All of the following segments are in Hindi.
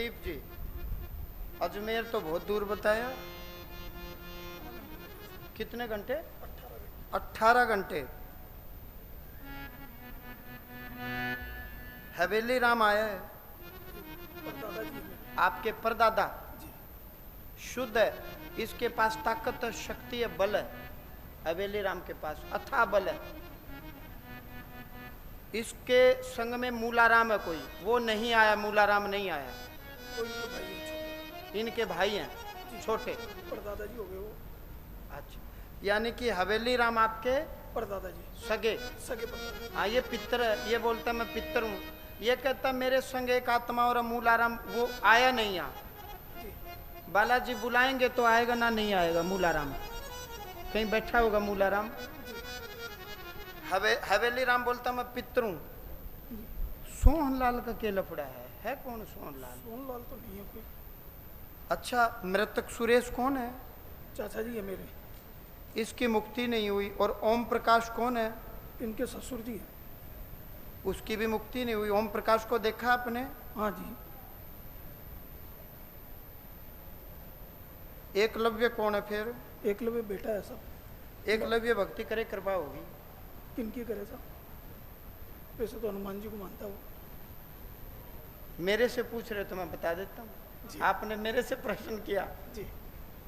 प्रदीप जी, अजमेर तो बहुत दूर बताया, कितने घंटे? 18 घंटे। हवेली राम आया है आपके परदादा, शुद्ध है, इसके पास ताकत है, शक्ति है, बल है। हवेली राम के पास अथाह बल है। इसके संग में मूलाराम है कोई, वो नहीं आया, मूलाराम नहीं आया। इनके भाई हैं छोटे, परदादा जी हो गए वो। अच्छा, यानी कि हवेली राम आपके परदादा जी सगे परदादा। हाँ, ये पितर है, ये बोलता मैं पितर हूँ। ये कहता मेरे संग एक आत्मा और मूलाराम, वो आया नहीं यहाँ। बालाजी बुलाएंगे तो आएगा ना, नहीं आएगा मूलाराम, कहीं बैठा होगा मूलाराम। हवेली राम बोलता मैं पितर हूँ। सोहनलाल का क्या लफड़ा है कौन सोहनलाल? सोहनलाल तो नहीं है कोई। अच्छा, मृतक सुरेश कौन है? चाचा जी है मेरे। इसकी मुक्ति नहीं हुई। और ओम प्रकाश कौन है? इनके ससुर जी हैं। उसकी भी मुक्ति नहीं हुई। ओम प्रकाश को देखा आपने? हाँ जी। एकलव्य कौन है फिर? एकलव्य बेटा है सब। एकलव्य भक्ति करे कृपा होगी। किनकी करे साहब? वैसे तो हनुमान जी को मानता हूँ। मेरे से पूछ रहे तो मैं बता देता हूँ। आपने मेरे से प्रश्न किया जी,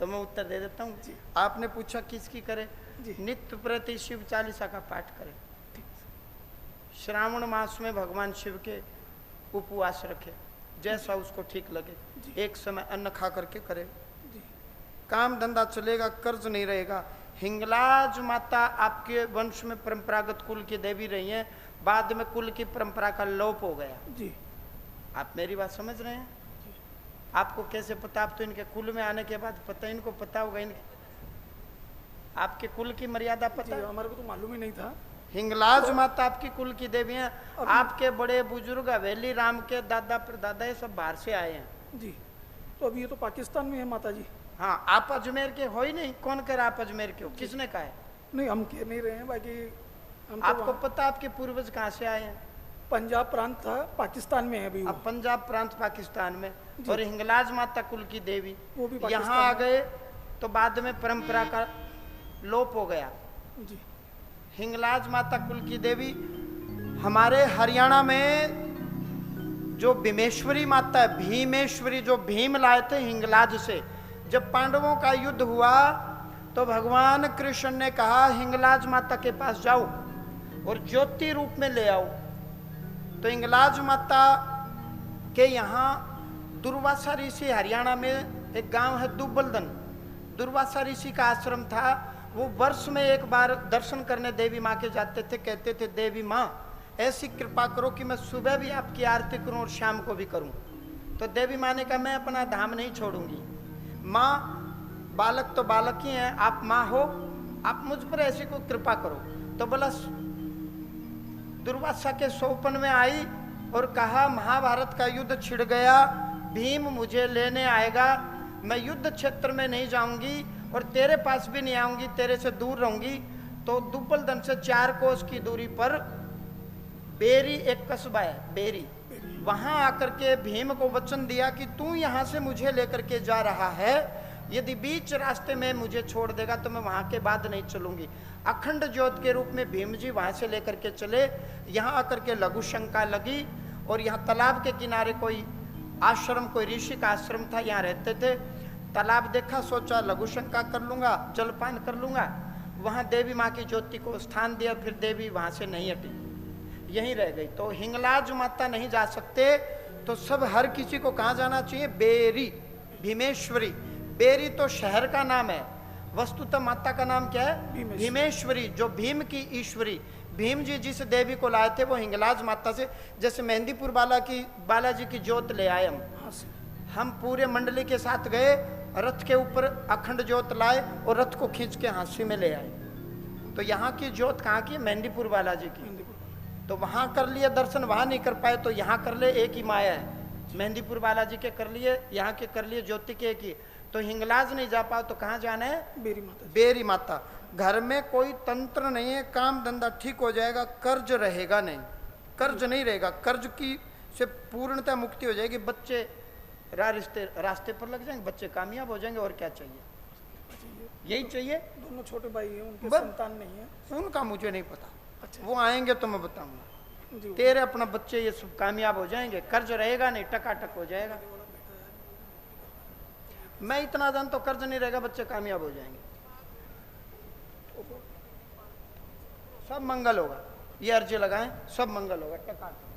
तो मैं उत्तर दे देता हूँ। आपने पूछा किसकी करे? नित्य प्रति शिव चालीसा का पाठ करे। श्रावण मास में भगवान शिव के उपवास रखे, जैसा उसको ठीक लगे। एक समय अन्न खा करके करे, काम धंधा चलेगा, कर्ज नहीं रहेगा। हिंगलाज माता आपके वंश में परंपरागत कुल की देवी रही हैं, बाद में कुल की परंपरा का लोप हो गया जी। आप मेरी बात समझ रहे हैं? आपको कैसे पता? आप तो इनके कुल में आने के बाद पता, इनको पता होगा। इनके आपके कुल की मर्यादा पता है? हमारे को तो मालूम ही नहीं था। हिंगलाज माता आपकी कुल की देवी हैं। आपके बड़े बुजुर्ग हवेली राम के दादा परदादा ये सब बाहर से आए हैं जी। तो अभी ये तो पाकिस्तान में है माता जी। हाँ, आप अजमेर के हो ही नहीं। कौन कह रहा आप अजमेर के हो? किसने कहा है? नहीं, हम कह नहीं रहे हैं, बाकी हम तो आपको पता आपके पूर्वज कहाँ से आए हैं? पंजाब प्रांत था, पाकिस्तान में है अभी। अब पंजाब प्रांत पाकिस्तान में, और हिंगलाज माता कुल की देवी वो भी यहाँ आ गए तो बाद में परंपरा का लोप हो गया जी। हिंगलाज माता कुल की देवी हमारे हरियाणा में जो भीमेश्वरी माता है, भीमेश्वरी, जो भीम लाए थे हिंगलाज से। जब पांडवों का युद्ध हुआ तो भगवान कृष्ण ने कहा हिंगलाज माता के पास जाओ और ज्योति रूप में ले आओ। तो हिंगलाज माता के यहाँ दुर्वासा ऋषि, हरियाणा में एक गांव है दुब्बलदन, दुर्वासा ऋषि का आश्रम था। वो वर्ष में एक बार दर्शन करने देवी माँ के जाते थे। कहते थे देवी माँ ऐसी कृपा करो कि मैं सुबह भी आपकी आरती करूं और शाम को भी करूं। तो देवी माँ ने कहा मैं अपना धाम नहीं छोड़ूंगी। माँ, बालक तो बालक ही हैं, आप माँ हो, आप मुझ पर ऐसी कोई कृपा करो। तो बोला दुर्वासा के सोपन में आई और कहा महाभारत का युद्ध छिड़ गया, भीम मुझे लेने आएगा, मैं युद्ध क्षेत्र में नहीं जाऊंगी और तेरे पास भी नहीं आऊंगी, तेरे से दूर रहूंगी। तो दुब्बलदन से 4 कोस की दूरी पर बेरी एक कस्बा है, बेरी, वहां आकर के भीम को वचन दिया कि तू यहां से मुझे लेकर के जा रहा है, यदि बीच रास्ते में मुझे छोड़ देगा तो मैं वहां के बाद नहीं चलूंगी। अखंड ज्योत के रूप में भीम जी वहां से लेकर के चले। यहाँ आकर के लघु शंका लगी और यहाँ तालाब के किनारे कोई आश्रम, कोई ऋषि का आश्रम था, यहाँ रहते थे। तालाब देखा, सोचा लघु शंका कर लूंगा, जलपान कर लूंगा। वहां देवी माँ की ज्योति को स्थान दिया, फिर देवी वहां से नहीं हटी, यहीं रह गई। तो हिंगलाज माता नहीं जा सकते तो सब हर किसी को कहाँ जाना चाहिए? बेरी, भीमेश्वरी। बेरी तो शहर का नाम है, वस्तुतः माता का नाम क्या है? भीमेश्वरी, जो भीम की ईश्वरी। भीम जी जिस देवी को लाए थे वो हिंगलाज माता से, जैसे मेहंदीपुर बालाजी की ज्योत ले आए हम पूरे मंडली के साथ गए, रथ के ऊपर अखंड ज्योत लाए और रथ को खींच के हांसी में ले आए। तो यहाँ की ज्योत कहाँ की? मेहंदीपुर बालाजी की। तो वहां कर लिए दर्शन, वहां नहीं कर पाए तो यहाँ कर ले, एक ही माया है। मेहंदीपुर बालाजी के कर लिए, यहाँ के कर लिए, ज्योति के एक ही। तो हिंगलाज नहीं जा पाओ तो कहाँ जाना है? बेरी माता। बेरी माता। घर में कोई तंत्र नहीं है, काम धंधा ठीक हो जाएगा, कर्ज रहेगा नहीं, कर्ज नहीं रहेगा, कर्ज की से पूर्णतः मुक्ति हो जाएगी। बच्चे रिश्ते रास्ते पर लग जाएंगे, बच्चे कामयाब हो जाएंगे, और क्या चाहिए? यही चाहिए। दोनों छोटे भाई हैं, उनके बस। संतान नहीं है। उनका मुझे नहीं पता, अच्छा वो आएंगे तो मैं बताऊंगा। जी। तेरे अपना बच्चे ये सब कामयाब हो जाएंगे, कर्ज रहेगा नहीं, टकाटक हो जाएगा। मैं इतना जानता हूं, कर्ज नहीं रहेगा, बच्चे कामयाब हो जाएंगे, सब मंगल होगा। ये अर्जी लगाएं, सब मंगल होगा, टकाटक।